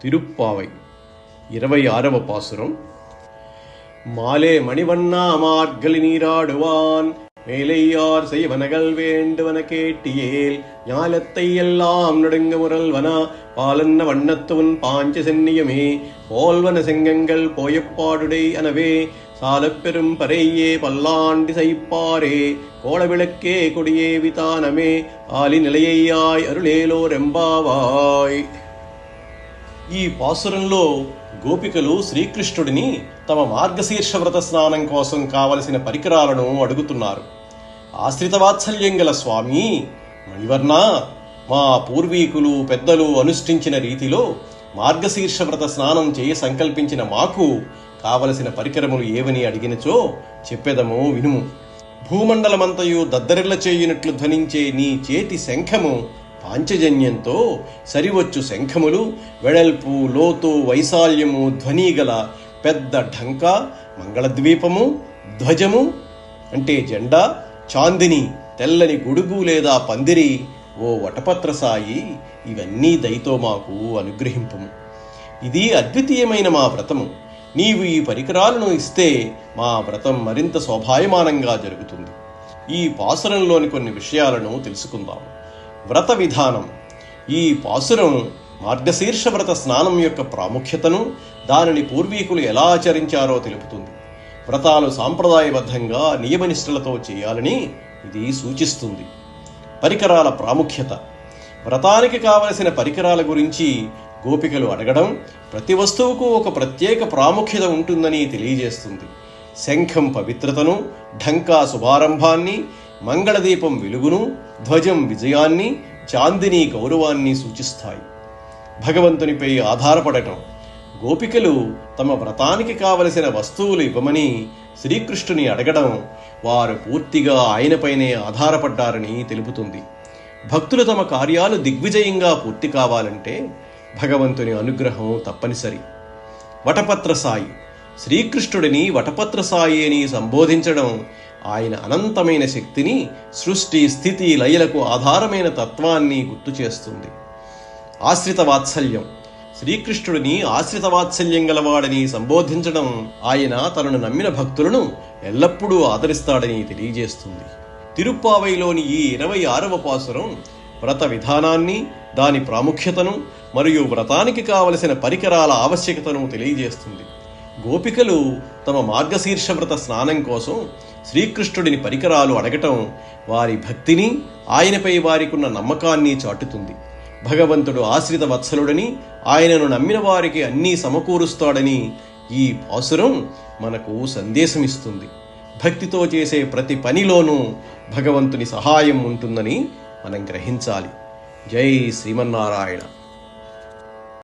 తిరుప్పావై 26వ పాసురం. மாலே மணிவண்ணா மார்கழி நீராடுவான் மேலையார் செய்வனகள் வேண்டுவன கேட்டியேல் ஞாலத்தை எல்லாம் நடுங்க முரல்வனா பாலன்ன வண்ணத்துவன் பாஞ்ச சென்னியமே போல்வன செங்கங்கள் போயப்பாடுடை அனவே சாலப்பெரும் பறையே பல்லாண்டி சைப்பாரே கோளவிளக்கே கொடியே விதானமே ஆலி நிலையாய் అరుళేలో రెంబావాయ్. ఈ పాసురంలో గోపికలు శ్రీకృష్ణుడిని తమ మార్గశీర్ష వ్రత స్నానం కోసం కావలసిన పరికరాలను అడుగుతున్నారు. ఆశ్రిత వాత్సల్యం గల స్వామి మణివర్ణ, మా పూర్వీకులు పెద్దలు అనుష్ఠించిన రీతిలో మార్గశీర్ష వ్రత స్నానం చేయ సంకల్పించిన మాకు కావలసిన పరికరములు ఏవని అడిగినచో చెప్పెదము వినుము. భూమండలమంతయు దద్దరిల్ల చేయునట్లు ధ్వనించే నీ చేతి శంఖము పాంచజన్యంతో సరివచ్చు శంఖములు, వెడల్పు లోతు వైశాల్యము ధ్వనిగల పెద్ద ఢంక, మంగళద్వీపము, ధ్వజము అంటే జెండా, చాందిని తెల్లని గొడుగు లేదా పందిరి, ఓ వటపత్రసాయి, ఇవన్నీ దయతో మాకు అనుగ్రహింపుము. ఇది అద్వితీయమైన మా వ్రతము. నీవు ఈ పరికరాలను ఇస్తే మా వ్రతం మరింత శోభాయమానంగా జరుగుతుంది. ఈ పాసురంలోని కొన్ని విషయాలను తెలుసుకుందాం. వ్రత విధానం. ఈ పాసురం మార్గశీర్ష వ్రత స్నానం యొక్క ప్రాముఖ్యతను, దానిని పూర్వీకులు ఎలా ఆచరించారో తెలుపుతుంది. వ్రతాలు సాంప్రదాయబద్ధంగా నియమనిష్టలతో చేయాలని ఇది సూచిస్తుంది. పరికరాల ప్రాముఖ్యత. వ్రతానికి కావలసిన పరికరాల గురించి గోపికలు అడగడం ప్రతి వస్తువుకు ఒక ప్రత్యేక ప్రాముఖ్యత ఉంటుందని తెలియజేస్తుంది. శంఖం పవిత్రతను, ఢంకా శుభారంభాన్ని, మంగళదీపం వెలుగును, ధ్వజం విజయాన్ని, చాందిని గౌరవాన్ని సూచిస్తాయి. భగవంతునిపై ఆధారపడటం. గోపికలు తమ వ్రతానికి కావలసిన వస్తువులు ఇవ్వమని శ్రీకృష్ణుని అడగడం వారు పూర్తిగా ఆయనపైనే ఆధారపడ్డారని తెలుపుతుంది. భక్తులు తమ కార్యాలు దిగ్విజయంగా పూర్తి కావాలంటే భగవంతుని అనుగ్రహం తప్పనిసరి. వటపత్రసాయి. శ్రీకృష్ణుడిని వటపత్రసాయి అని సంబోధించడం ఆయన అనంతమైన శక్తిని, సృష్టి స్థితి లయలకు ఆధారమైన తత్వాన్ని గుర్తు చేస్తుంది. ఆశ్రిత వాత్సల్యం. శ్రీకృష్ణుడిని ఆశ్రిత వాత్సల్యం గలవాడని సంబోధించడం ఆయన తనను నమ్మిన భక్తులను ఎల్లప్పుడూ ఆదరిస్తాడని తెలియజేస్తుంది. తిరుప్పావైలోని ఈ 26వ పాసురం వ్రత విధానాన్ని, దాని ప్రాముఖ్యతను మరియు వ్రతానికి కావలసిన పరికరాల ఆవశ్యకతను తెలియజేస్తుంది. గోపికలు తమ మార్గశీర్ష వ్రత స్నానం కోసం శ్రీకృష్ణుడిని పరికరాలు అడగటం వారి భక్తిని, ఆయనపై వారికున్న నమ్మకాన్ని చాటుతుంది. భగవంతుడు ఆశ్రిత వత్సలుడని, ఆయనను నమ్మిన వారికి అన్నీ సమకూరుస్తాడని ఈ పాసురం మనకు సందేశమిస్తుంది. భక్తితో చేసే ప్రతి పనిలోనూ భగవంతుని సహాయం ఉంటుందని మనం గ్రహించాలి. జై శ్రీమన్నారాయణ.